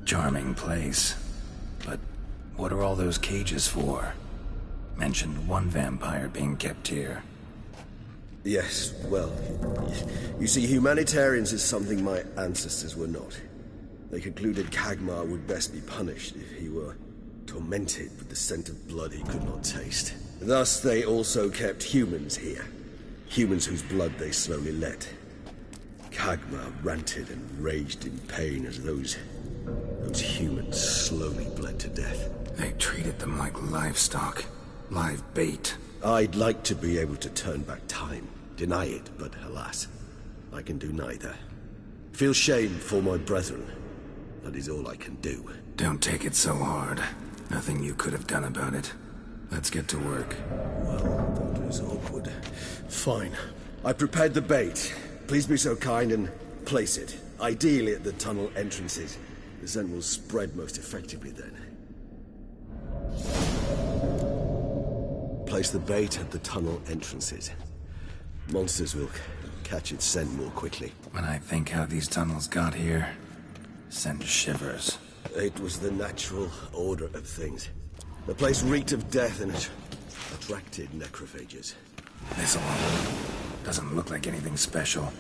Charming place. But what are all those cages for? Mentioned one vampire being kept here. Yes, well, you see, humanitarians is something my ancestors were not. They concluded Kagmar would best be punished if he were tormented with the scent of blood he could not taste. Thus, they also kept humans here. Humans whose blood they slowly let. Kagmar ranted and raged in pain as those humans slowly bled to death. They treated them like livestock. Live bait. I'd like to be able to turn back time. Deny it, but alas, I can do neither. Feel shame for my brethren. That is all I can do. Don't take it so hard. Nothing you could have done about it. Let's get to work. Well, that was awkward. Fine. I prepared the bait. Please be so kind and place it. Ideally at the tunnel entrances. The scent will spread most effectively then. Place the bait at the tunnel entrances. Monsters will catch its scent more quickly. When I think how these tunnels got here, send shivers. It was the natural order of things. The place reeked of death and it attracted necrophages. This alone doesn't look like anything special.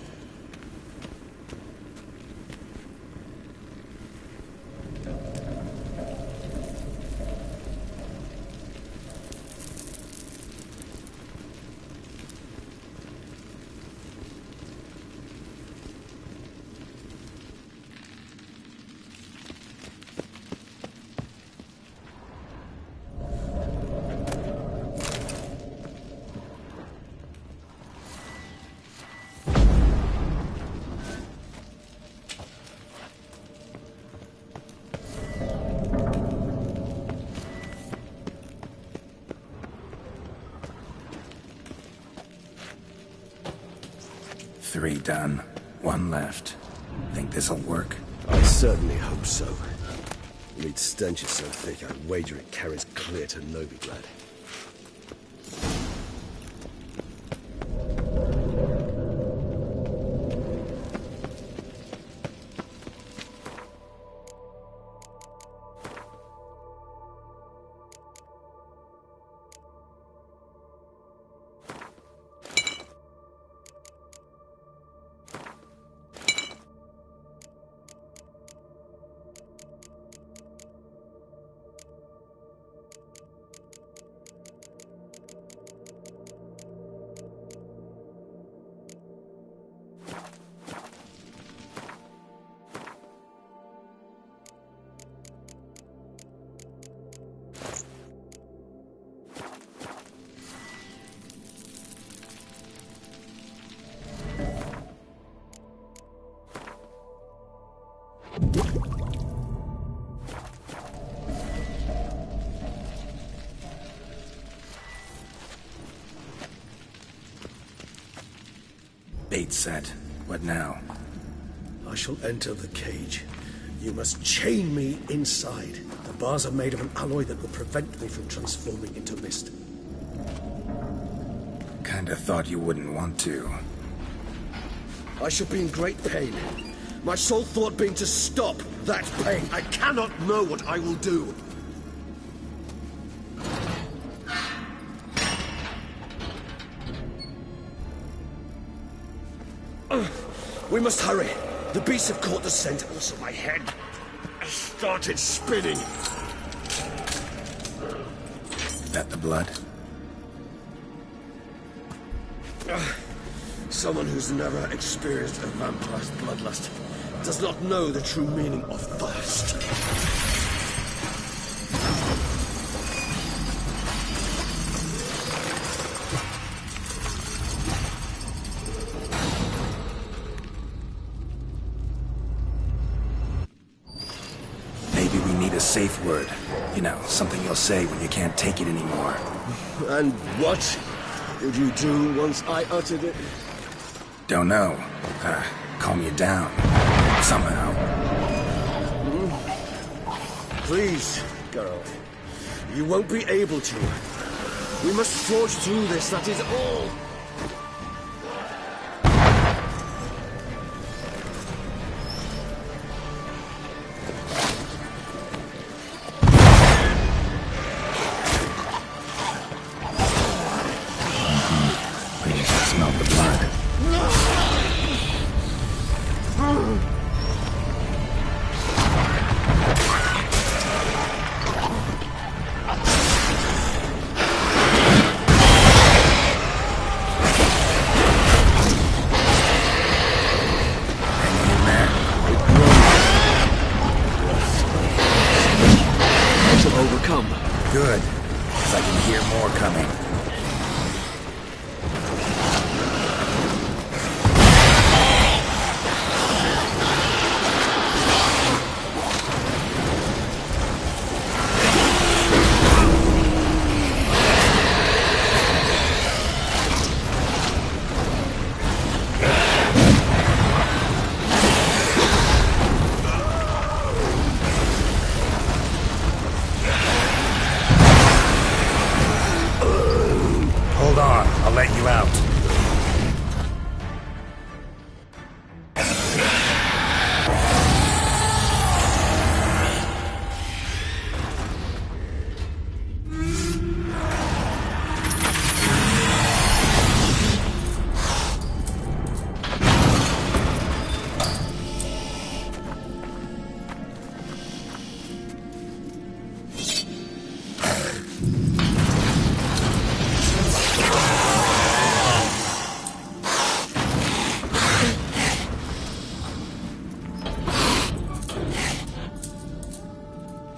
Three done. One left. Think this'll work? I certainly hope so. The meat stench is so thick, I'd wager it carries clear to Novigrad. Bait set. What now? I shall enter the cage. You must chain me inside. The bars are made of an alloy that will prevent me from transforming into mist. Kinda thought you wouldn't want to. I shall be in great pain. My sole thought being to stop that pain. I cannot know what I will do. We must hurry. The beasts have caught the scent. Also, my head has started spinning. That the blood? Someone who's never experienced a vampire's bloodlust does not know the true meaning of thirst. Maybe we need a safe word. You know, something you'll say when you can't take it anymore. And what did you do once I uttered it? Don't know. Calm you down. Somehow. Please, girl. You won't be able to. We must forge through this, that is all. let you out.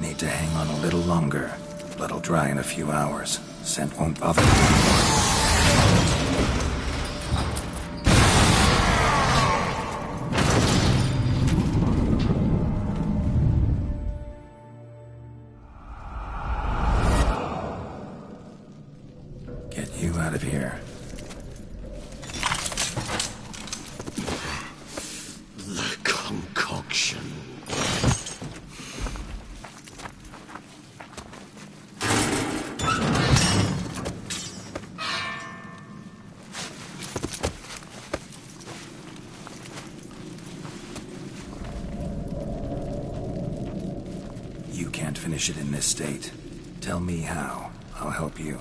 Need to hang on a little longer. Blood'll dry in a few hours. Scent won't bother you anymore. Get you out of here. The concoction. You can't finish it in this state. Tell me how. I'll help you.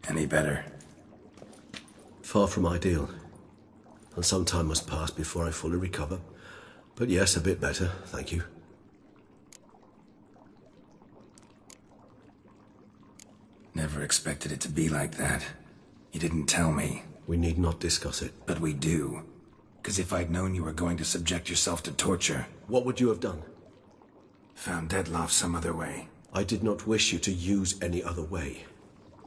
Any better? Far from ideal. And some time must pass before I fully recover. But yes, a bit better, thank you. Never expected it to be like that. You didn't tell me. We need not discuss it. But we do. Because if I'd known you were going to subject yourself to torture... What would you have done? Found Dettlaff some other way. I did not wish you to use any other way.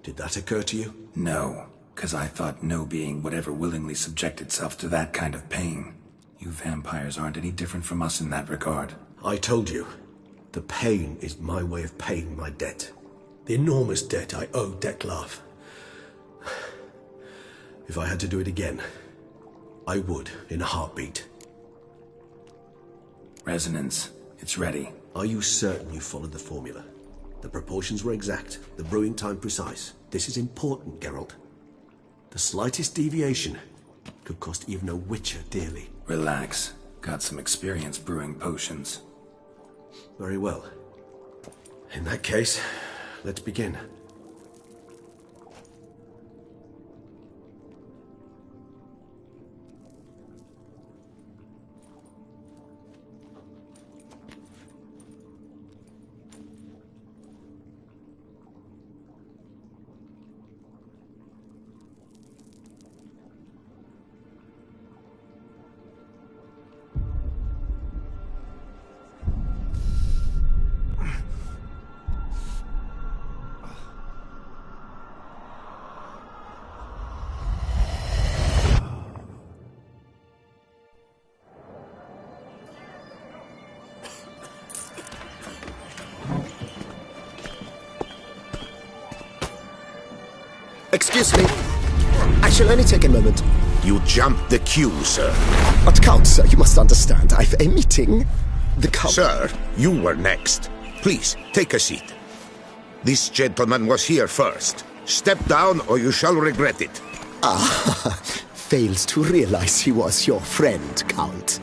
Did that occur to you? No, because I thought no being would ever willingly subject itself to that kind of pain. You vampires aren't any different from us in that regard. I told you. The pain is my way of paying my debt. The enormous debt I owe Dettlaff. If I had to do it again, I would, in a heartbeat. Resonance. It's ready. Are you certain you followed the formula? The proportions were exact, the brewing time precise. This is important, Geralt. The slightest deviation could cost even a witcher dearly. Relax. Got some experience brewing potions. Very well. In that case, let's begin. Excuse me. I shall only take a moment. You jumped the queue, sir. But Count, sir, you must understand. I've a meeting. The Count... Sir, you were next. Please, take a seat. This gentleman was here first. Step down or you shall regret it. Ah, fails to realize he was your friend, Count.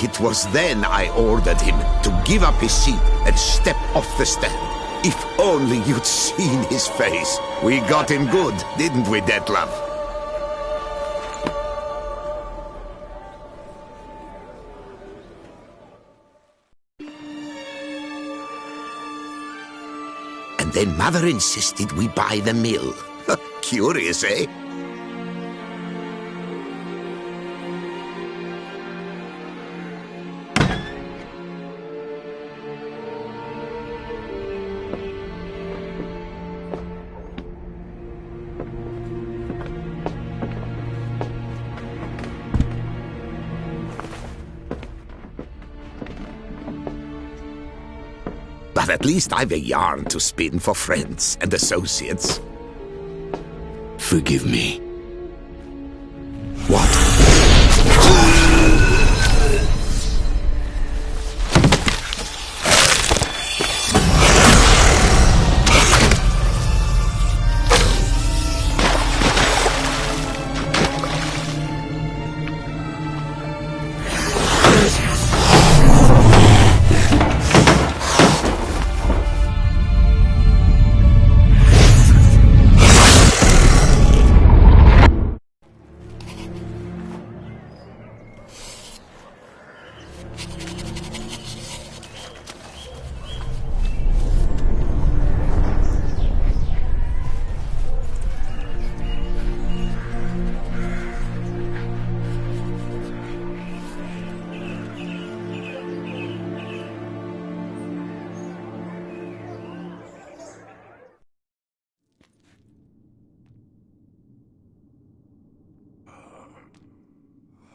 It was then I ordered him to give up his seat and step off the stand. If only you'd seen his face. We got him good, didn't we, Dettlaff? And then Mother insisted we buy the mill. Curious, eh? But at least I've a yarn to spin for friends and associates. Forgive me. What?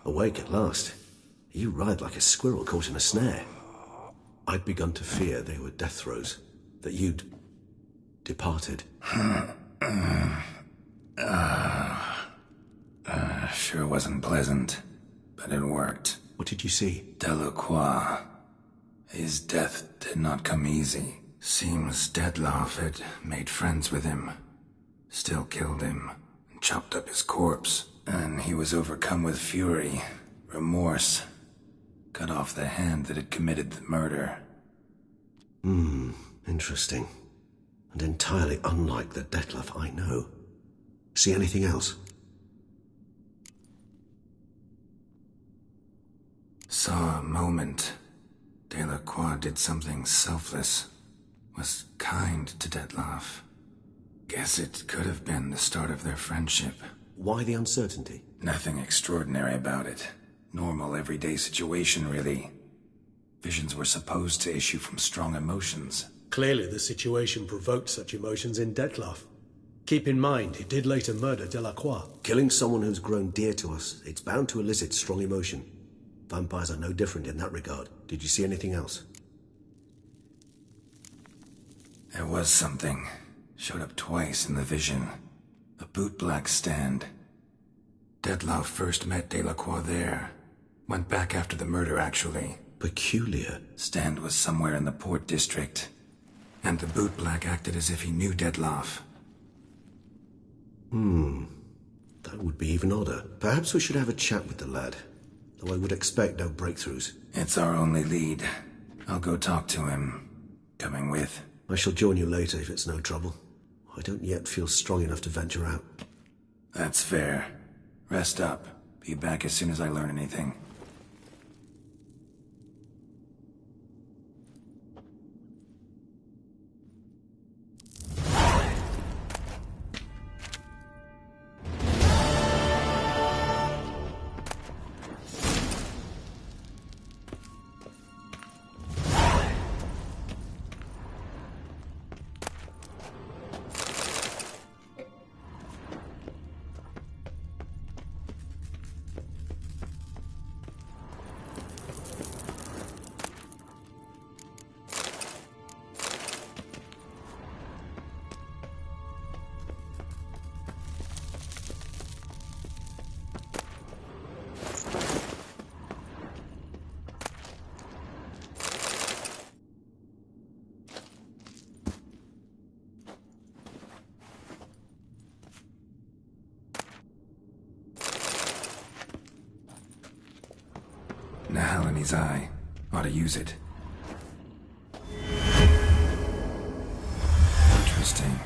Awake at last. You writhed like a squirrel caught in a snare. I'd begun to fear they were death throes, that you'd departed. Sure wasn't pleasant, but it worked. What did you see? Delacroix. His death did not come easy. Seems Dettlaff had made friends with him. Still killed him, and chopped up his corpse. And he was overcome with fury, remorse. Cut off the hand that had committed the murder. Interesting. And entirely unlike the Dettlaff I know. See anything else? Saw a moment. Delacroix did something selfless. Was kind to Dettlaff. Guess it could have been the start of their friendship. Why the uncertainty? Nothing extraordinary about it. Normal, everyday situation, really. Visions were supposed to issue from strong emotions. Clearly the situation provoked such emotions in Dettlaff. Keep in mind, he did later murder Delacroix. Killing someone who's grown dear to us, it's bound to elicit strong emotion. Vampires are no different in that regard. Did you see anything else? There was something. Showed up twice in the vision. A bootblack stand. Dettlaff first met Delacroix there. Went back after the murder, actually. Peculiar. Stand was somewhere in the Port District. And the bootblack acted as if he knew Dettlaff. That would be even odder. Perhaps we should have a chat with the lad. Though I would expect no breakthroughs. It's our only lead. I'll go talk to him. Coming with? I shall join you later if it's no trouble. I don't yet feel strong enough to venture out. That's fair. Rest up. Be back as soon as I learn anything. Nahal in his eye. Ought to use it. Interesting.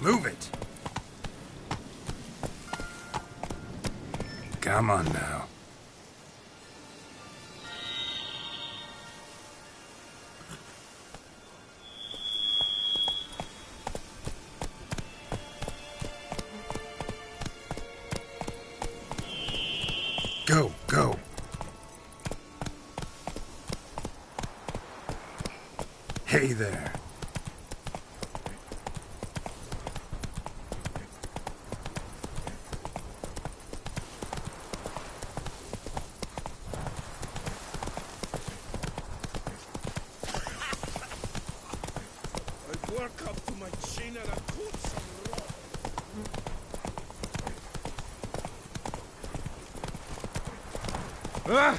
Move it. Come on now. Go, go. Hey there. I'd work up to my chin and I'd put some rock. Ah!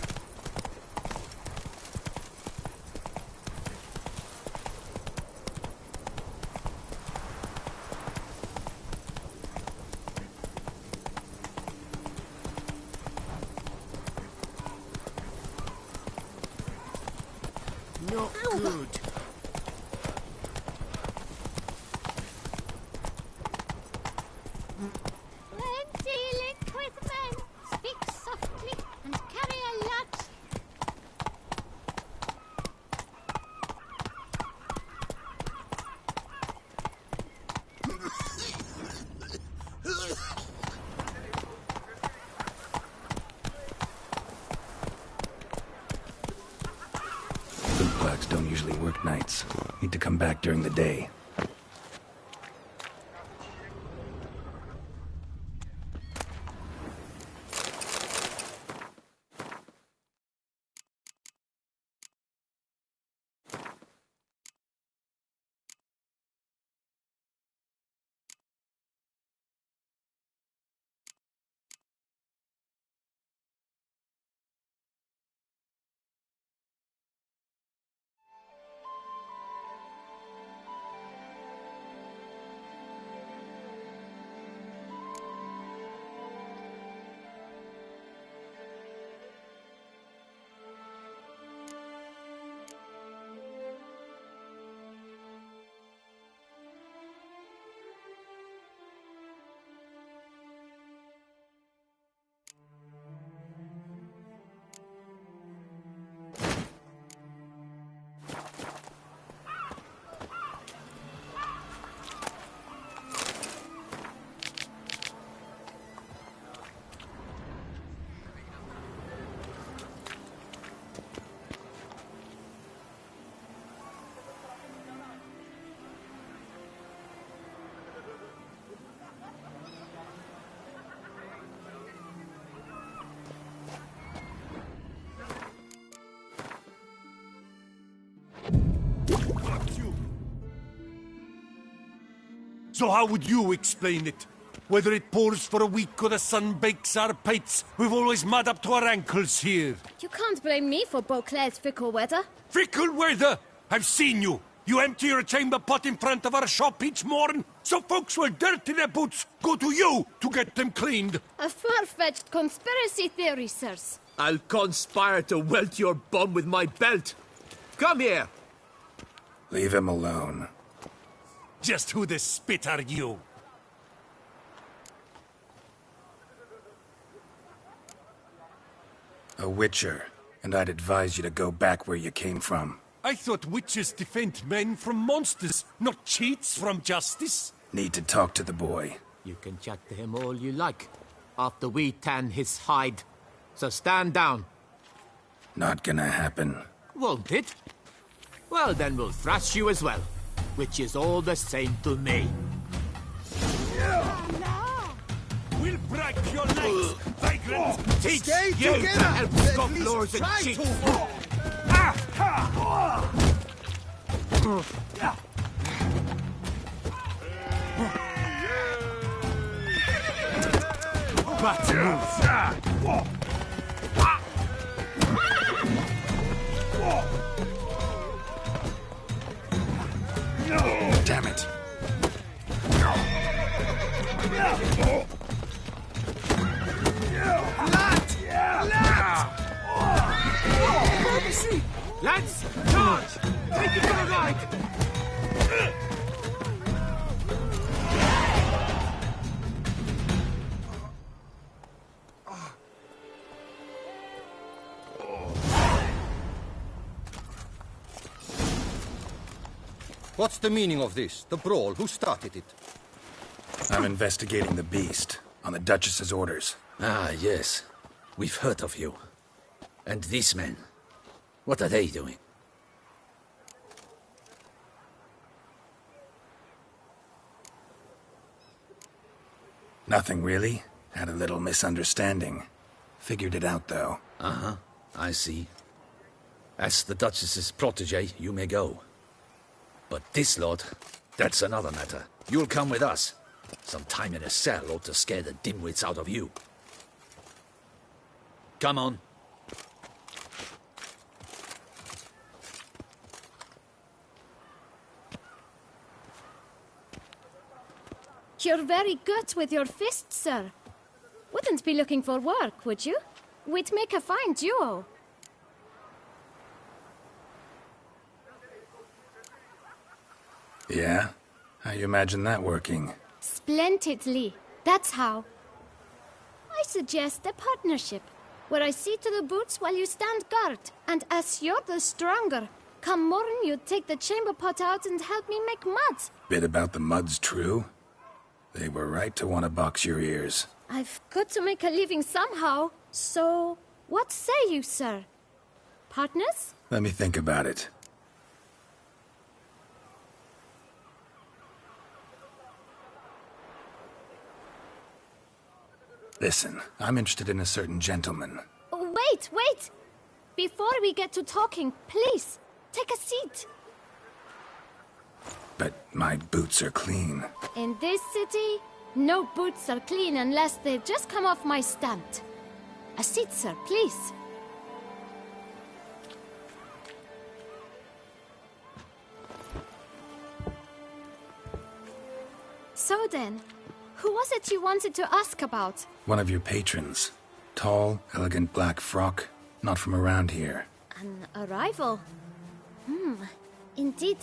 Not good. When dealing with men, speak softly and carry a lot. Bootblacks don't usually work nights. Need to come back during the day. So how would you explain it? Whether it pours for a week or the sun bakes our pates, we've always mud up to our ankles here. You can't blame me for Beauclair's fickle weather. Fickle weather! I've seen you. You empty your chamber pot in front of our shop each morn, so folks will dirty their boots, go to you to get them cleaned. A far-fetched conspiracy theory, sirs. I'll conspire to welt your bum with my belt. Come here. Leave him alone. Just who the spit are you? A witcher, and I'd advise you to go back where you came from. I thought witches defend men from monsters, not cheats from justice. Need to talk to the boy. You can chat to him all you like, after we tan his hide. So stand down. Not gonna happen. Won't it? Well, then we'll thrash you as well, which is all the same to me. We'll break your legs, vagrant! Teach Stay you together! to help At stop least lords and try cheats! to. Damn it. Lads, charge! Take it for a ride! What's the meaning of this? The brawl? Who started it? I'm investigating the beast, on the Duchess's orders. Ah, yes. We've heard of you. And these men, what are they doing? Nothing really. Had a little misunderstanding. Figured it out, though. Uh-huh, I see. As the Duchess's protege, you may go. But this lot, that's another matter. You'll come with us. Some time in a cell ought to scare the dimwits out of you. Come on. You're very good with your fists, sir. Wouldn't be looking for work, would you? We'd make a fine duo. Yeah? How you imagine that working? Splendidly. That's how. I suggest a partnership, where I see to the boots while you stand guard. And as you're the stronger, come morn you take the chamber pot out and help me make mud. Bit about the mud's true? They were right to want to box your ears. I've got to make a living somehow, so what say you, sir? Partners? Let me think about it. Listen, I'm interested in a certain gentleman. Oh, wait! Before we get to talking, please, take a seat. But my boots are clean. In this city, no boots are clean unless they've just come off my stand. A seat, sir, please. So then, who was it you wanted to ask about? One of your patrons. Tall, elegant black frock. Not from around here. An arrival? Indeed.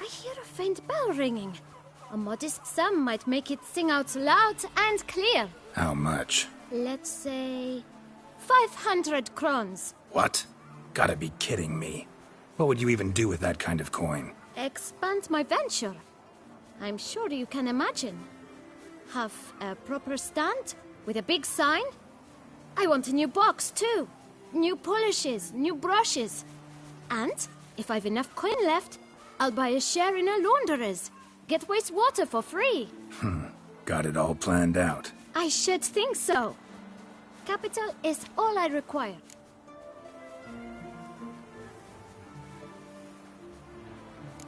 I hear a faint bell ringing. A modest sum might make it sing out loud and clear. How much? Let's say 500 crowns. What? Gotta be kidding me. What would you even do with that kind of coin? Expand my venture. I'm sure you can imagine. Have a proper stand with a big sign. I want a new box too. New polishes, new brushes. And if I've enough coin left, I'll buy a share in a launderer's. Get wastewater for free. Got it all planned out. I should think so. Capital is all I require.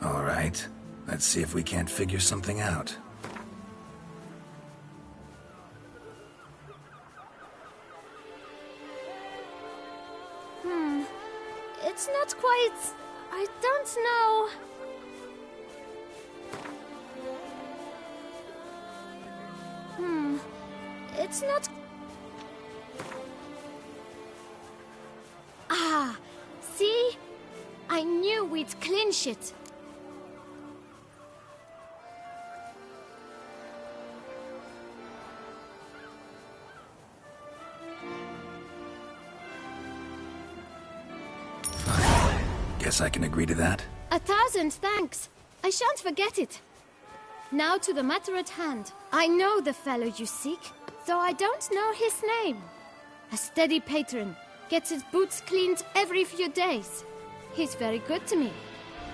All right. Let's see if we can't figure something out. It's not quite... I don't know... It's not... Ah, see? I knew we'd clinch it. Fine. Guess I can agree to that. 1,000 thanks. I shan't forget it. Now to the matter at hand. I know the fellow you seek, though I don't know his name. A steady patron, gets his boots cleaned every few days. He's very good to me.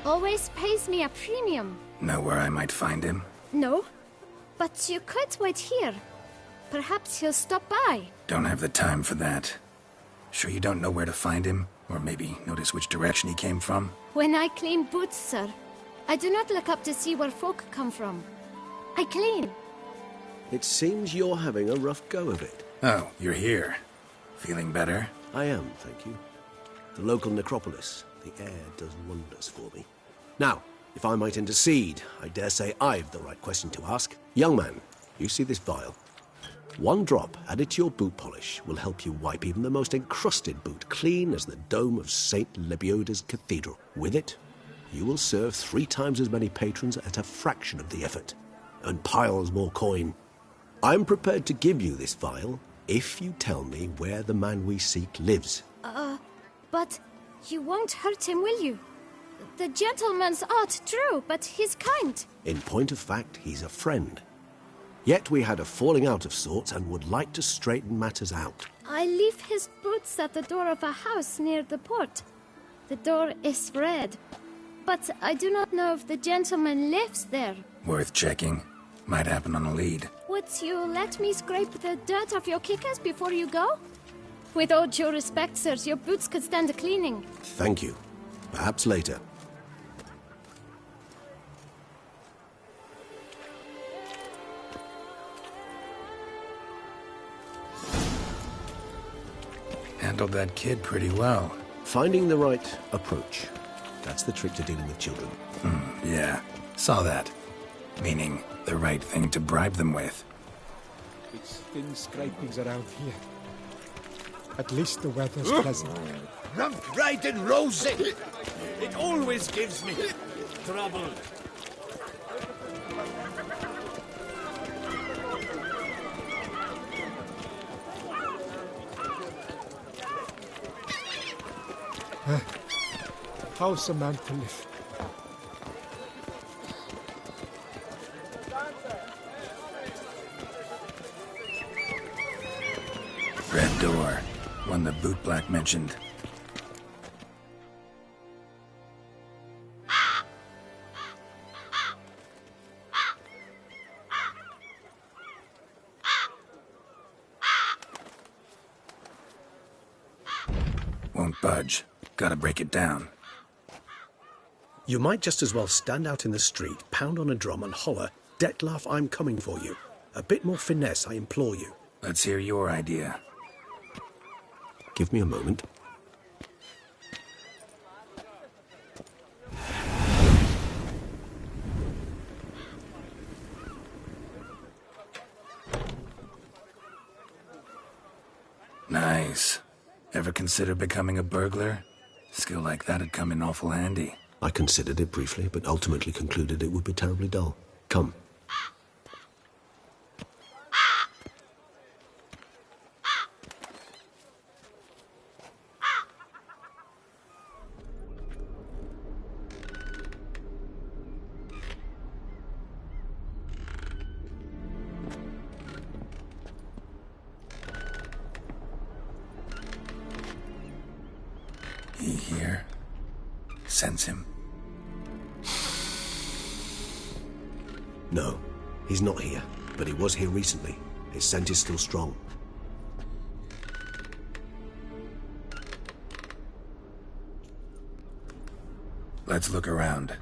Always pays me a premium. Know where I might find him? No, but you could wait here. Perhaps he'll stop by. Don't have the time for that. Sure you don't know where to find him? Or maybe notice which direction he came from? When I clean boots, sir, I do not look up to see where folk come from. I clean. It seems you're having a rough go of it. Oh, you're here. Feeling better? I am, thank you. The local necropolis. The air does wonders for me. Now, if I might intercede, I dare say I've the right question to ask. Young man, you see this vial? One drop added to your boot polish will help you wipe even the most encrusted boot clean as the dome of St. Lebioda's Cathedral. With it, you will serve 3 times as many patrons at a fraction of the effort, and piles more coin. I'm prepared to give you this vial if you tell me where the man we seek lives. But you won't hurt him, will you? The gentleman's odd, true, but he's kind. In point of fact, he's a friend. Yet we had a falling out of sorts and would like to straighten matters out. I leave his boots at the door of a house near the port. The door is red, but I do not know if the gentleman lives there. Worth checking. Might happen on a lead. Would you let me scrape the dirt off your kickers before you go? With all due respect, sirs, your boots could stand a cleaning. Thank you. Perhaps later. Handled that kid pretty well. Finding the right approach. That's the trick to dealing with children. Yeah, saw that. Meaning, the right thing to bribe them with. It's thin scrapings around here. At least the weather's pleasant. I'm bright and rosy. It always gives me trouble. How's a man to live? Red door. One the bootblack mentioned. Won't budge. Gotta break it down. You might just as well stand out in the street, pound on a drum and holler, "Detlef, I'm coming for you." A bit more finesse, I implore you. Let's hear your idea. Give me a moment. Nice. Ever consider becoming a burglar? Skill like that'd come in awful handy. I considered it briefly, but ultimately concluded it would be terribly dull. Come. He here? Sense him? No, he's not here, but he was here recently. His scent is still strong. Let's look around.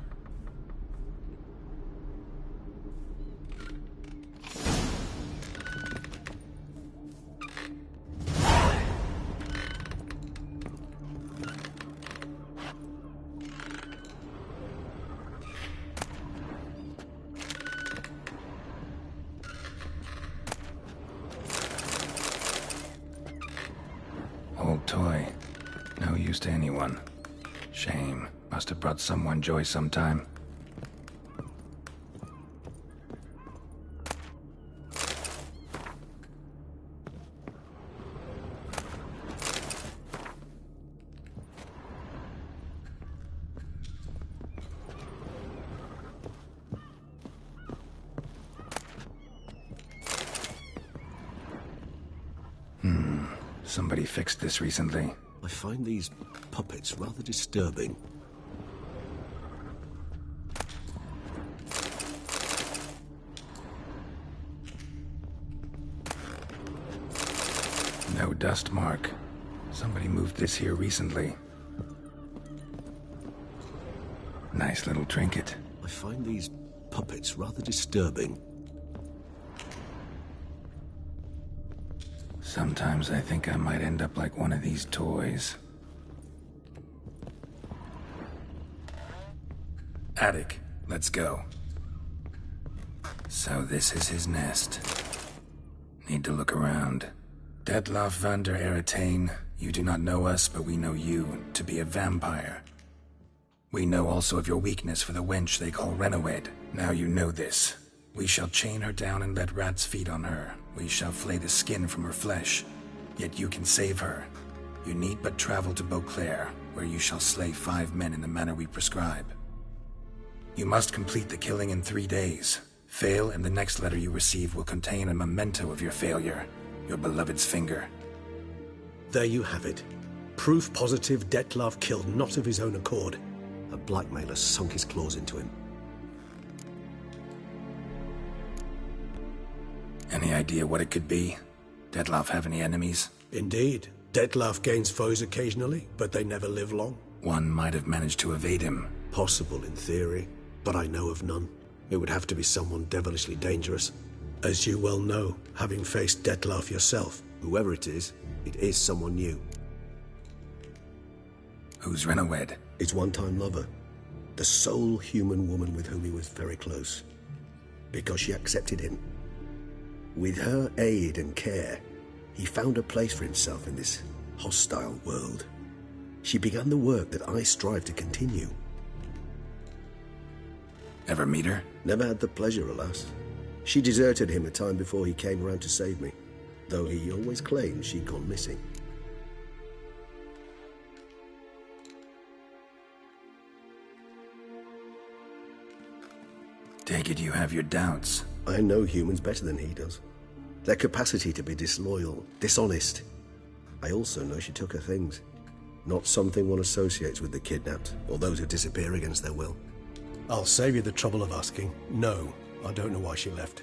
Old toy. No use to anyone. Shame. Must have brought someone joy sometime. Somebody fixed this recently. I find these puppets rather disturbing. No dust mark. Somebody moved this here recently. Nice little trinket. I find these puppets rather disturbing. Sometimes I think I might end up like one of these toys. Attic, let's go. So this is his nest. Need to look around. Detlef van der Eretain, you do not know us, but we know you to be a vampire. We know also of your weakness for the wench they call Renowed. Now you know this. We shall chain her down and let rats feed on her. We shall flay the skin from her flesh. Yet you can save her. You need but travel to Beauclair. where you shall slay 5 men in the manner we prescribe. You must complete the killing in 3 days. Fail, and the next letter you receive will contain a memento of your failure, your beloved's finger. There you have it. Proof positive Dettlaff killed not of his own accord. A blackmailer sunk his claws into him. Any idea what it could be? Dettlaff have any enemies? Indeed. Dettlaff gains foes occasionally, but they never live long. One might have managed to evade him. Possible in theory, but I know of none. It would have to be someone devilishly dangerous. As you well know, having faced Dettlaff yourself. Whoever it is someone new. Who's Renawed? His one-time lover. The sole human woman with whom he was very close. Because she accepted him. With her aid and care, he found a place for himself in this hostile world. She began the work that I strive to continue. Ever meet her? Never had the pleasure, alas. She deserted him a time before he came around to save me, though he always claimed she'd gone missing. Take it you have your doubts. I know humans better than he does. Their capacity to be disloyal, dishonest. I also know she took her things. Not something one associates with the kidnapped, or those who disappear against their will. I'll save you the trouble of asking. No, I don't know why she left.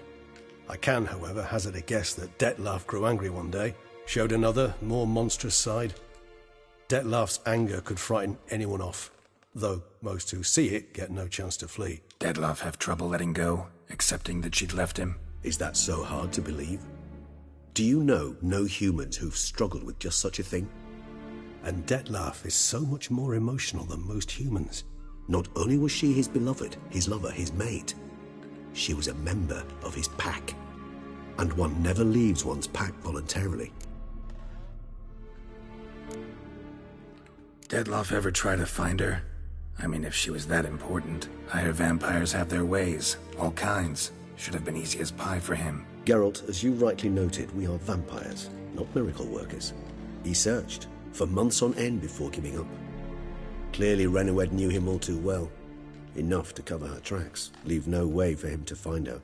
I can, however, hazard a guess that Dettlaff grew angry one day, showed another, more monstrous side. Dettlaff's anger could frighten anyone off, though most who see it get no chance to flee. Dettlaff have trouble letting go, accepting that she'd left him? Is that so hard to believe? Do you know no humans who've struggled with just such a thing? And Dettlaff is so much more emotional than most humans. Not only was she his beloved, his lover, his mate, she was a member of his pack. And one never leaves one's pack voluntarily. Dettlaff ever try to find her? I mean, if she was that important. Higher vampires have their ways, all kinds. Should have been easy as pie for him. Geralt, as you rightly noted, we are vampires, not miracle workers. He searched for months on end before giving up. Clearly Renawed knew him all too well. Enough to cover her tracks, leave no way for him to find her.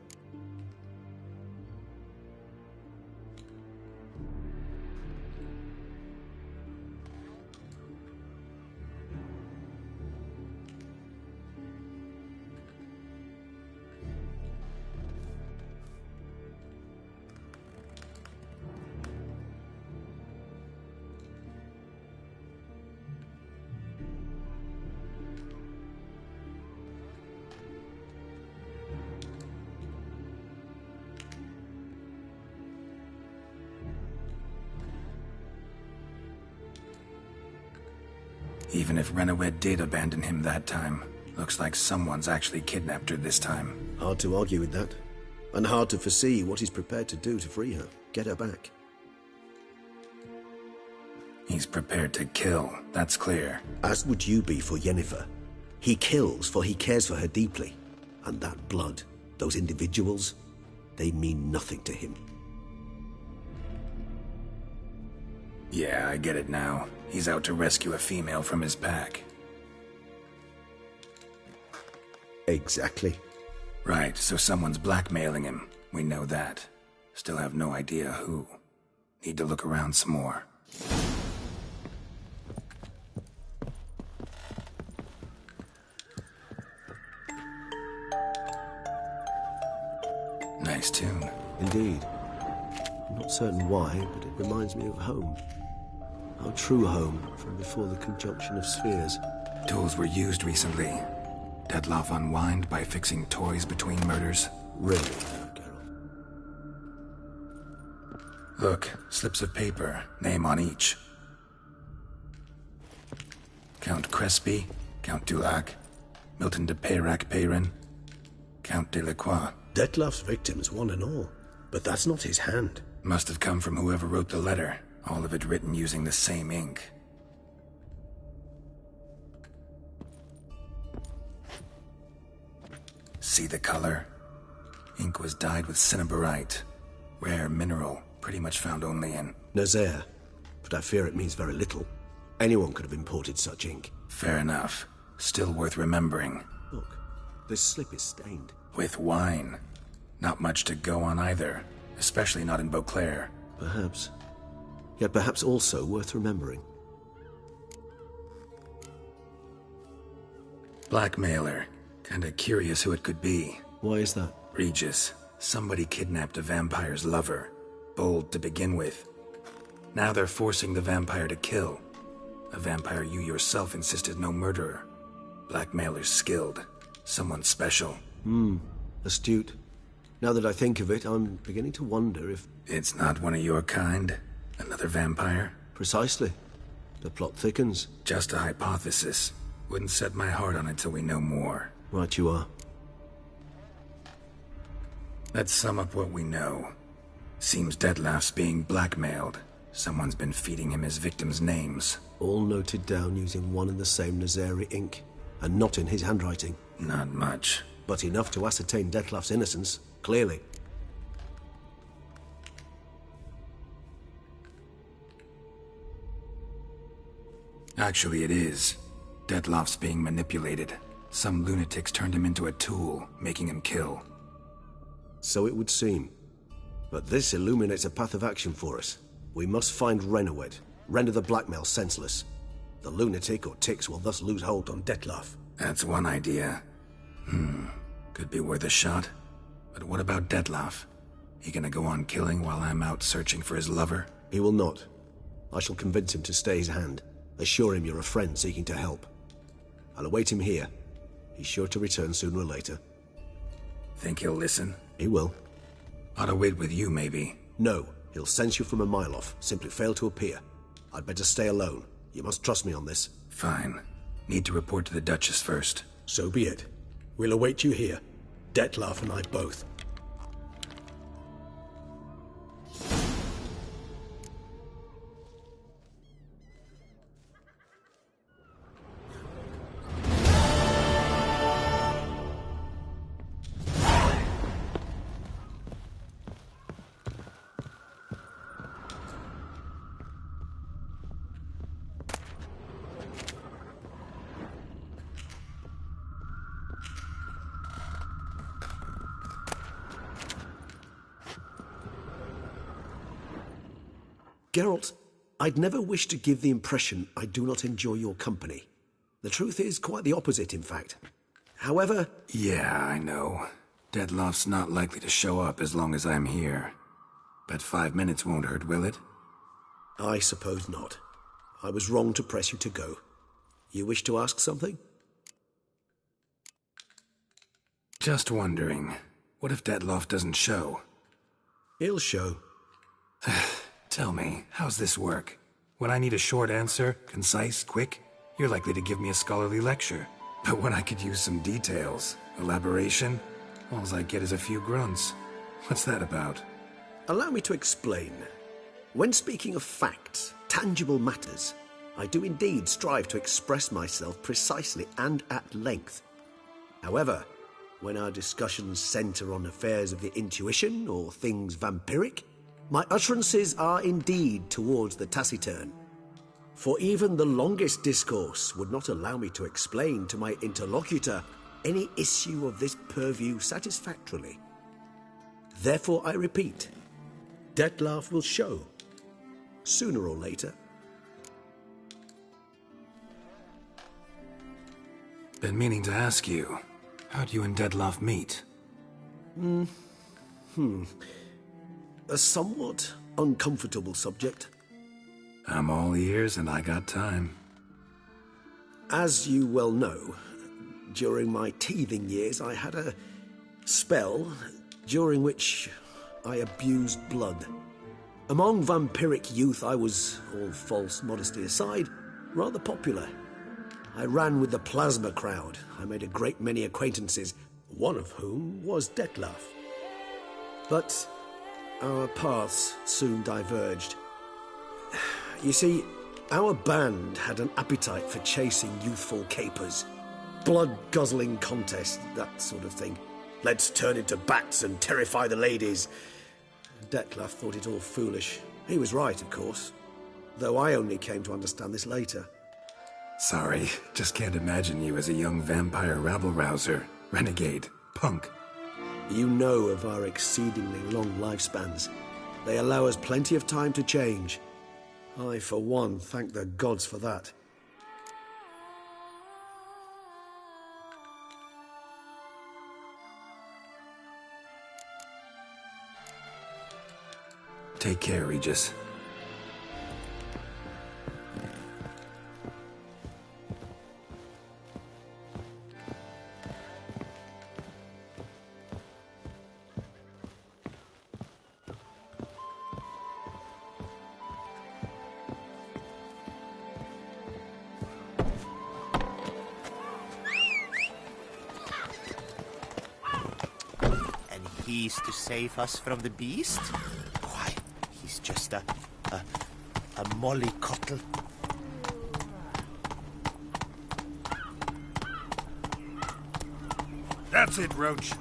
Even if Renawed did abandon him that time, looks like someone's actually kidnapped her this time. Hard to argue with that. And hard to foresee what he's prepared to do to free her, get her back. He's prepared to kill, that's clear. As would you be for Yennefer. He kills for he cares for her deeply. And that blood, those individuals, they mean nothing to him. Yeah, I get it now. He's out to rescue a female from his pack. Exactly. Right, so someone's blackmailing him. We know that. Still have no idea who. Need to look around some more. Nice tune. Indeed. I'm not certain why, but it reminds me of home. Our true home from before the conjunction of spheres. Tools were used recently. Dettlaff unwind by fixing toys between murders. Really, Geralt? Look, slips of paper, name on each. Count Crespi, Count Dulac, Milton de Peyrac-Peyrin, Count Delacroix. Dettlaff's victims, one and all. But that's not his hand. Must have come from whoever wrote the letter. All of it written using the same ink. See the color? Ink was dyed with cinnabarite. Rare mineral, pretty much found only in... Nazaire, but I fear it means very little. Anyone could have imported such ink. Fair enough. Still worth remembering. Look, this slip is stained. With wine. Not much to go on either. Especially not in Beauclair. Perhaps. Yet perhaps also worth remembering. Blackmailer. Kinda curious who it could be. Why is that? Regis. Somebody kidnapped a vampire's lover. Bold to begin with. Now they're forcing the vampire to kill. A vampire you yourself insisted no murderer. Blackmailer's skilled. Someone special. Astute. Now that I think of it, I'm beginning to wonder if... It's not one of your kind? Another vampire? Precisely. The plot thickens. Just a hypothesis. Wouldn't set my heart on it till we know more. Right you are. Let's sum up what we know. Seems Detlef's being blackmailed. Someone's been feeding him his victims' names. All noted down using one and the same Nazari ink. And not in his handwriting. Not much. But enough to ascertain Detlef's innocence, clearly. Actually, it is. Detlef's being manipulated. Some lunatics turned him into a tool, making him kill. So it would seem. But this illuminates a path of action for us. We must find Renowed, render the blackmail senseless. The lunatic or ticks will thus lose hold on Detlef. That's one idea. Could be worth a shot. But what about Detlef? He gonna go on killing while I'm out searching for his lover? He will not. I shall convince him to stay his hand. Assure him you're a friend seeking to help. I'll await him here. He's sure to return sooner or later. Think he'll listen? He will. Ought to wait with you, maybe. No, he'll sense you from a mile off. Simply fail to appear. I'd better stay alone. You must trust me on this. Fine. Need to report to the Duchess first. So be it. We'll await you here. Detlef and I both. Geralt, I'd never wish to give the impression I do not enjoy your company. The truth is quite the opposite, in fact. However... Yeah, I know. Detlef's not likely to show up as long as I'm here. But 5 minutes won't hurt, will it? I suppose not. I was wrong to press you to go. You wish to ask something? Just wondering, what if Detlef doesn't show? He'll show. Tell me, how's this work? When I need a short answer, concise, quick, you're likely to give me a scholarly lecture. But when I could use some details, elaboration, all I get is a few grunts. What's that about? Allow me to explain. When speaking of facts, tangible matters, I do indeed strive to express myself precisely and at length. However, when our discussions center on affairs of the intuition or things vampiric, my utterances are indeed towards the taciturn. For even the longest discourse would not allow me to explain to my interlocutor any issue of this purview satisfactorily. Therefore, I repeat, Detlef will show, sooner or later. Been meaning to ask you, how'd you and Detlef meet? A somewhat uncomfortable subject. I'm all ears and I got time. As you well know, during my teething years I had a spell during which I abused blood. Among vampiric youth I was, all false modesty aside, rather popular. I ran with the plasma crowd. I made a great many acquaintances, one of whom was Detlef. But our paths soon diverged. You see, our band had an appetite for chasing youthful capers. Blood-guzzling contests, that sort of thing. Let's turn into bats and terrify the ladies. Detlef thought it all foolish. He was right, of course. though I only came to understand this later. Sorry, just can't imagine you as a young vampire rabble-rouser, renegade, punk. You know of our exceedingly long lifespans. They allow us plenty of time to change. I, for one, thank the gods for that. Take care, Regis. He's to save us from the beast? Why, he's just a mollycoddle. That's it, Roach.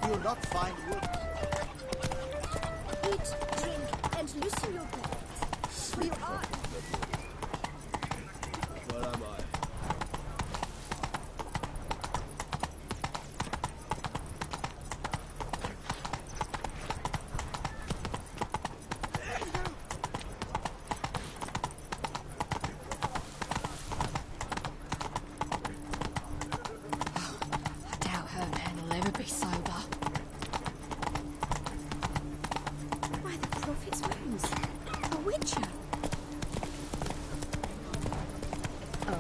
You'll not find wood. Eat, drink, and loosen your belts. For you are. Where am I? I doubt her man will ever be sober. By the prophet's wounds. A witcher. Oh?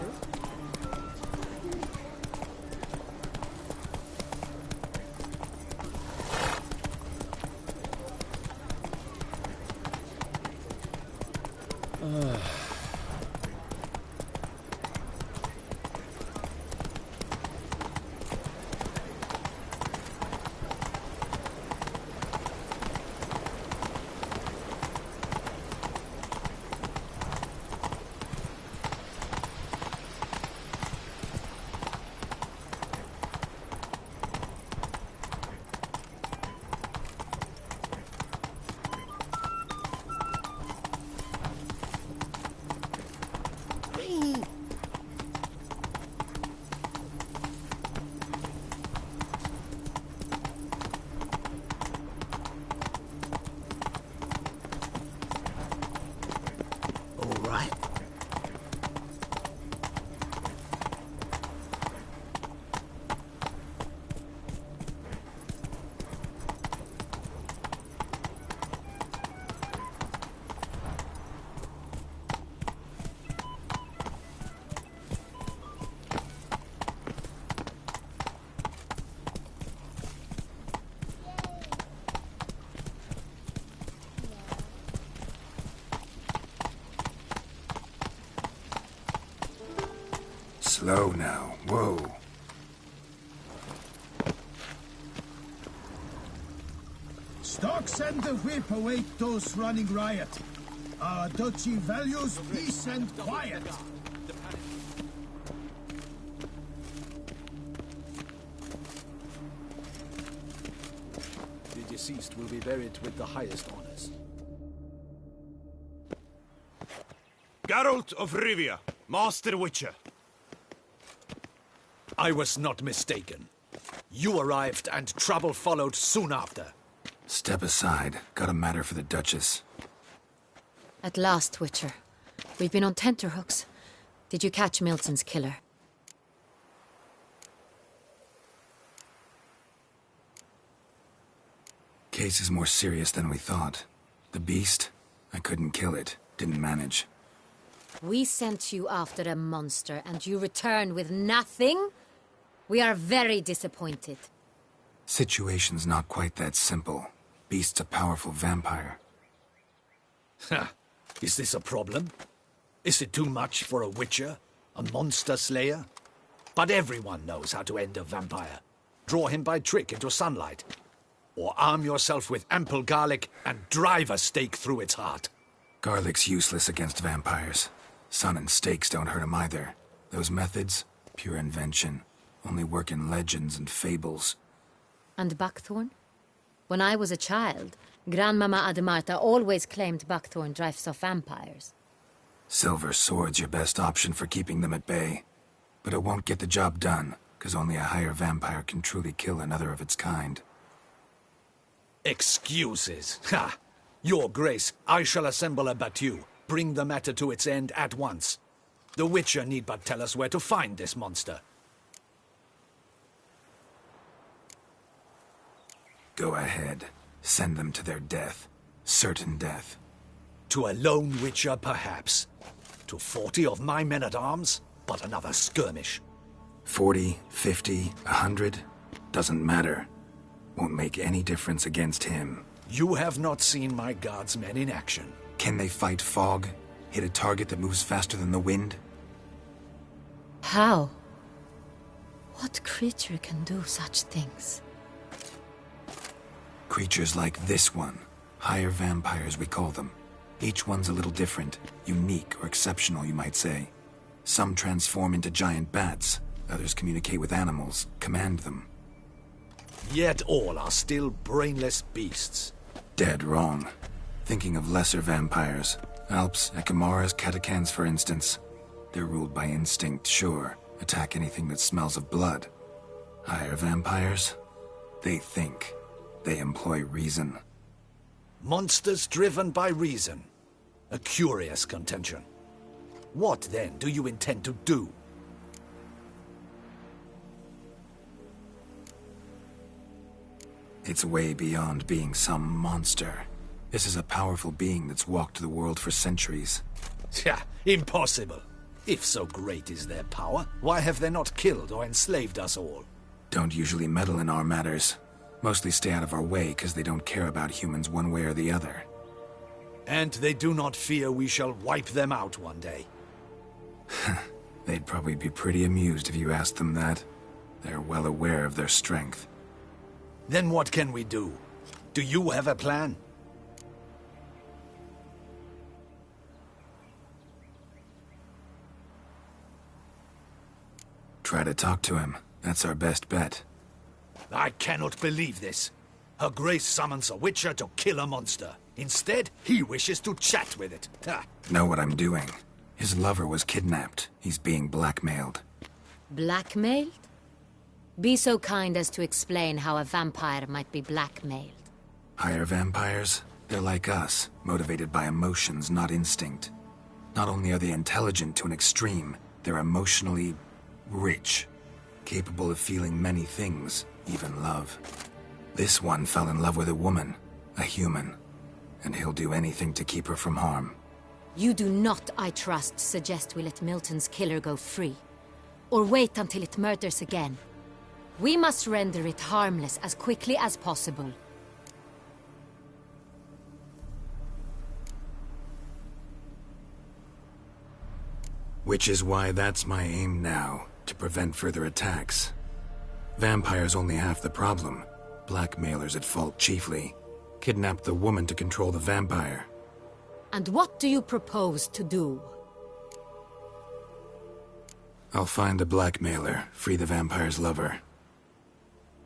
Slow now. Whoa. Stark send the whip await those running riot. Our duchy values peace and quiet. The deceased will be buried with the highest honors. Geralt of Rivia, Master Witcher. I was not mistaken. You arrived and trouble followed soon after. Step aside. Got a matter for the Duchess. At last, Witcher. We've been on tenterhooks. Did you catch Milton's killer? Case is more serious than we thought. The beast? I couldn't kill it. Didn't manage. We sent you after a monster, and you return with nothing? We are very disappointed. Situation's not quite that simple. Beast's a powerful vampire. Ha! Is this a problem? Is it too much for a witcher? A monster slayer? But everyone knows how to end a vampire. Draw him by trick into sunlight. or arm yourself with ample garlic and drive a stake through its heart. Garlic's useless against vampires. Sun and stakes don't hurt him either. Those methods, pure invention, only work in legends and fables. And buckthorn? When I was a child, Grandmama Ademarta always claimed buckthorn drives off vampires. Silver sword's your best option for keeping them at bay. But it won't get the job done, because only a higher vampire can truly kill another of its kind. Excuses. Ha! Your Grace, I shall assemble a battue. Bring the matter to its end at once. The Witcher need but tell us where to find this monster. Go ahead. Send them to their death. Certain death. To a lone Witcher, perhaps. To 40 of my men-at-arms, but another skirmish. 40, 50, 100, doesn't matter. Won't make any difference against him. You have not seen my guardsmen in action. Can they fight fog? Hit a target that moves faster than the wind? How? What creature can do such things? Creatures like this one. Higher vampires, we call them. Each one's a little different. Unique or exceptional, you might say. Some transform into giant bats. Others communicate with animals, command them. Yet all are still brainless beasts. Dead wrong. Thinking of lesser vampires. Alps, Ekamaras, Catacans, for instance. They're ruled by instinct, sure. Attack anything that smells of blood. Higher vampires? They think. They employ reason. Monsters driven by reason. A curious contention. What, then, do you intend to do? It's way beyond being some monster. This is a powerful being that's walked the world for centuries. Yeah, impossible. If so great is their power, why have they not killed or enslaved us all? Don't usually meddle in our matters. Mostly stay out of our way because they don't care about humans one way or the other. And they do not fear we shall wipe them out one day. They'd probably be pretty amused if you asked them that. They're well aware of their strength. Then what can we do? Do you have a plan? Try to talk to him. That's our best bet. I cannot believe this. Her Grace summons a Witcher to kill a monster. Instead, he wishes to chat with it. Ha. Know what I'm doing. His lover was kidnapped. He's being blackmailed. Blackmailed? Be so kind as to explain how a vampire might be blackmailed. Higher vampires? They're like us, motivated by emotions, not instinct. Not only are they intelligent to an extreme, they're emotionally rich. Capable of feeling many things, even love. This one fell in love with a woman, a human, and he'll do anything to keep her from harm. You do not, I trust, suggest we let Milton's killer go free. Or wait until it murders again. We must render it harmless as quickly as possible. Which is why that's my aim now, to prevent further attacks. Vampires only half the problem. Blackmailers at fault chiefly. Kidnap the woman to control the vampire. And what do you propose to do? I'll find the blackmailer, free the vampire's lover.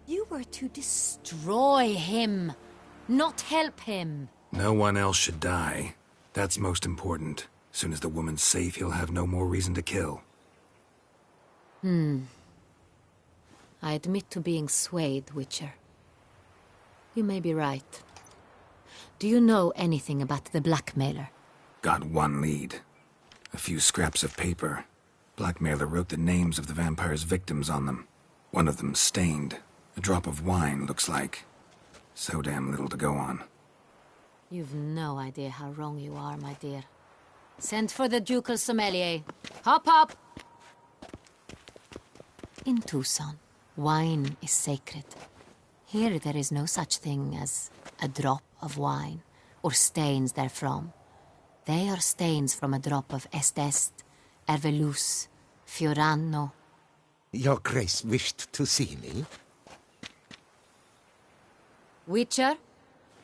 You were to destroy him, not help him. No one else should die. That's most important. Soon as the woman's safe, he'll have no more reason to kill. I admit to being swayed, Witcher. You may be right. Do you know anything about the blackmailer? Got one lead. A few scraps of paper. Blackmailer wrote the names of the vampire's victims on them. One of them stained. A drop of wine, looks like. So damn little to go on. You've no idea how wrong you are, my dear. Send for the ducal sommelier. Hop, hop! In Tucson, wine is sacred. Here there is no such thing as a drop of wine, or stains therefrom. They are stains from a drop of Estest, Ervelus, Fiorano. Your Grace wished to see me? Witcher,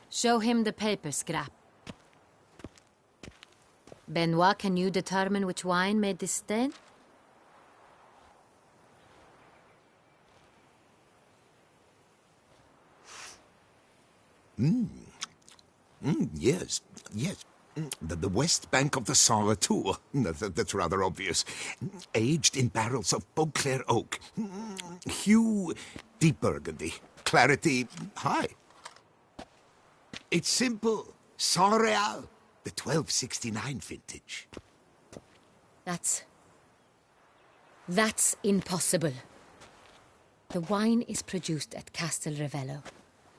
show him the paper scrap. Benoit, can you determine which wine made this stain? Yes, yes. The west bank of the Sarre too. That's rather obvious. Aged in barrels of Beauclair oak. Hue, deep burgundy. Clarity, high. It's simple. Saint-Réal, the 1269 vintage. That's impossible. The wine is produced at Castel Ravello,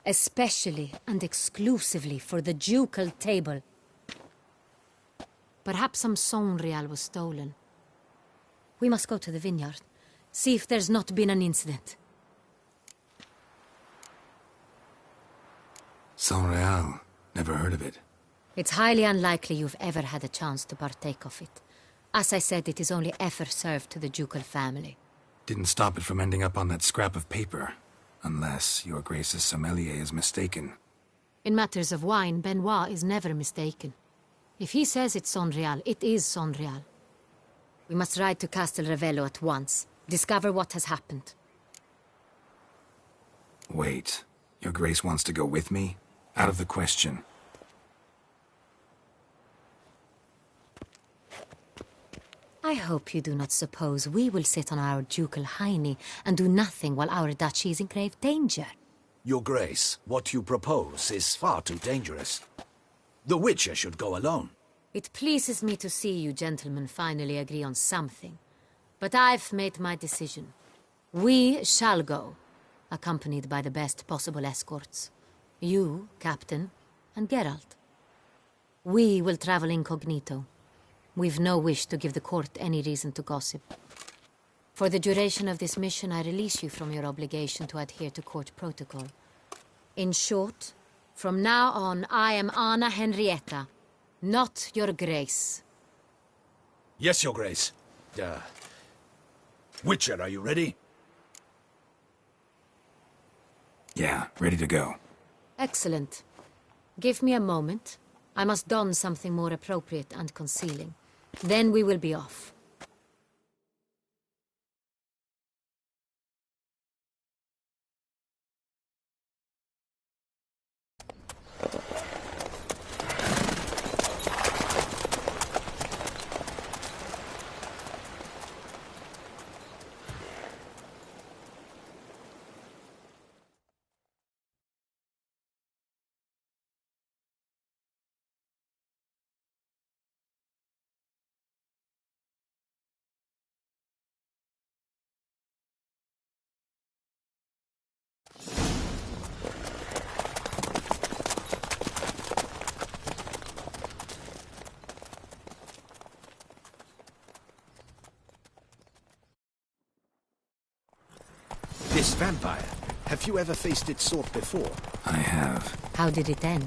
especially and exclusively for the ducal table. Perhaps some Saint-Réal was stolen. We must go to the vineyard, see if there's not been an incident. Saint-Réal. Never heard of it. It's highly unlikely you've ever had a chance to partake of it. As I said, it is only ever served to the ducal family. Didn't stop it from ending up on that scrap of paper. Unless your Grace's sommelier is mistaken. In matters of wine, Benoit is never mistaken. If he says it's Saint-Réal, it is Saint-Réal. We must ride to Castel Ravello at once. Discover what has happened. Wait. Your Grace wants to go with me? Out of the question. I hope you do not suppose we will sit on our ducal hiney and do nothing while our duchy is in grave danger. Your Grace, what you propose is far too dangerous. The Witcher should go alone. It pleases me to see you gentlemen finally agree on something. But I've made my decision. We shall go, accompanied by the best possible escorts. You, Captain, and Geralt. We will travel incognito. We've no wish to give the court any reason to gossip. For the duration of this mission, I release you from your obligation to adhere to court protocol. In short, from now on, I am Anna Henrietta, not your Grace. Yes, Your Grace. Witcher, are you ready? Yeah, ready to go. Excellent. Give me a moment. I must don something more appropriate and concealing. Then we will be off. This vampire, have you ever faced its sort before? I have. How did it end?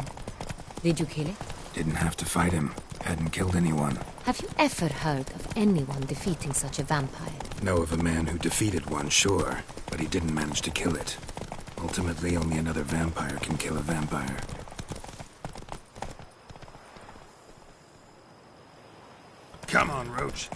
Did you kill it? Didn't have to fight him. Hadn't killed anyone. Have you ever heard of anyone defeating such a vampire? Know of a man who defeated one, sure, but he didn't manage to kill it. Ultimately, only another vampire can kill a vampire. Come on, Roach.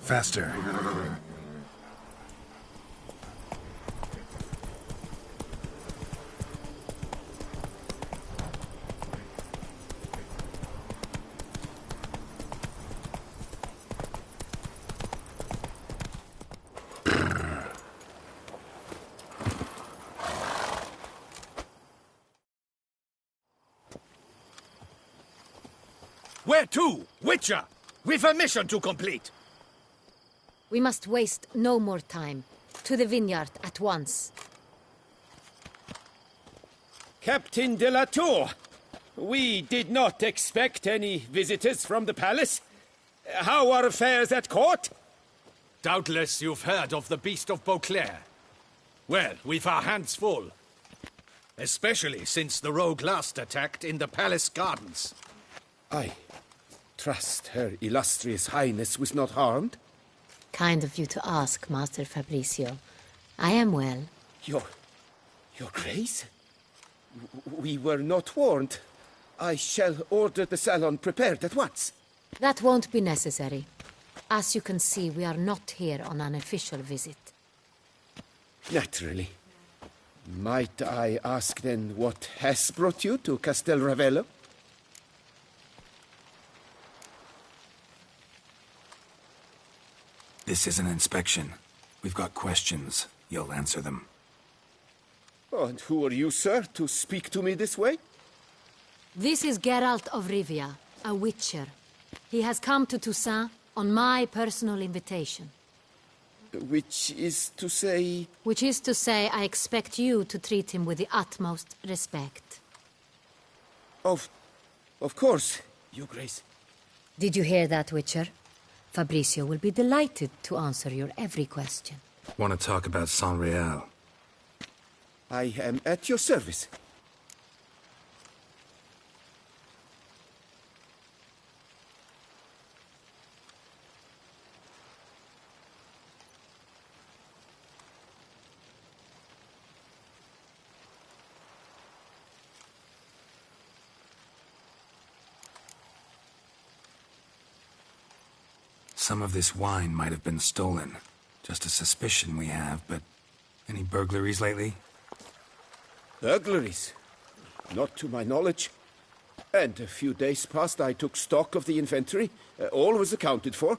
Faster. Where to? Witcher? We've a mission to complete. We must waste no more time. To the vineyard at once. Captain de la Tour, we did not expect any visitors from the palace. How are affairs at court? Doubtless you've heard of the Beast of Beauclair. Well, we've our hands full. Especially since the rogue last attacked in the palace gardens. I trust Her Illustrious Highness was not harmed? Kind of you to ask, Master Fabricio. I am well. Your Grace? We were not warned. I shall order the salon prepared at once. That won't be necessary. As you can see, we are not here on an official visit. Naturally. Might I ask then what has brought you to Castel Ravello? This is an inspection. We've got questions. You'll answer them. Oh, and who are you, sir, to speak to me this way? This is Geralt of Rivia, a witcher. He has come to Toussaint on my personal invitation. Which is to say... Which is to say, I expect you to treat him with the utmost respect. Of course, Your Grace. Did you hear that, Witcher? Fabricio will be delighted to answer your every question. Want to talk about San Real? I am at your service. Some of this wine might have been stolen. Just a suspicion we have, but any burglaries lately? Burglaries? Not to my knowledge. And a few days past I took stock of the inventory. All was accounted for.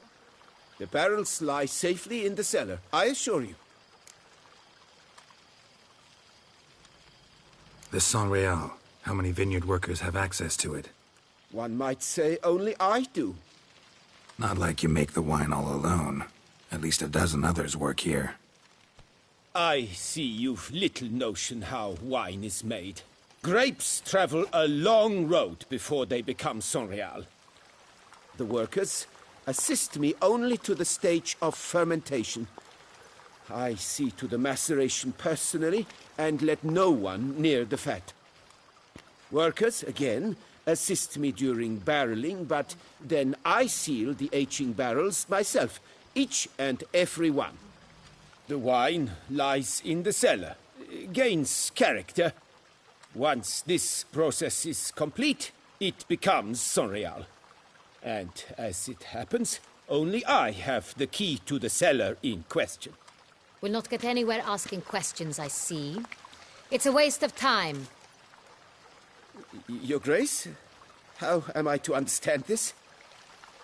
The barrels lie safely in the cellar, I assure you. The San Real. How many vineyard workers have access to it? One might say only I do. Not like you make the wine all alone. At least a dozen others work here. I see you've little notion how wine is made. Grapes travel a long road before they become Sonreal. The workers assist me only to the stage of fermentation. I see to the maceration personally and let no one near the fat. Workers, again, assist me during barreling, but then I seal the aging barrels myself, each and every one. The wine lies in the cellar, gains character. Once this process is complete, it becomes Sonreal. And as it happens, only I have the key to the cellar in question. We'll not get anywhere asking questions, I see. It's a waste of time. Your Grace, how am I to understand this?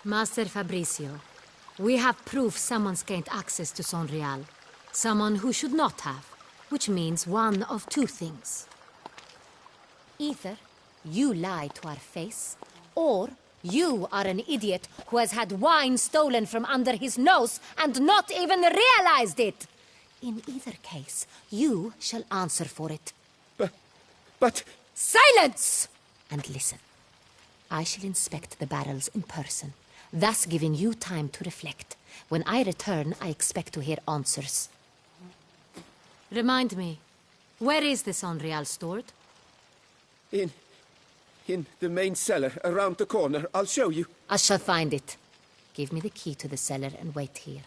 Master Fabricio, we have proof someone's gained access to Sonreal. Someone who should not have, which means one of two things. Either you lie to our face, or you are an idiot who has had wine stolen from under his nose and not even realized it. In either case, you shall answer for it. But... Silence! And listen. I shall inspect the barrels in person, thus giving you time to reflect. When I return, I expect to hear answers. Remind me, where is the Sonreal stored? In the main cellar, around the corner. I'll show you. I shall find it. Give me the key to the cellar and wait here.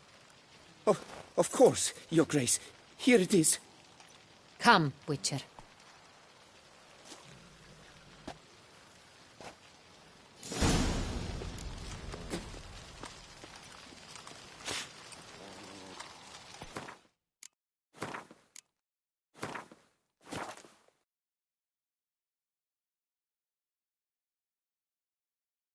Of course, Your Grace. Here it is. Come, Witcher.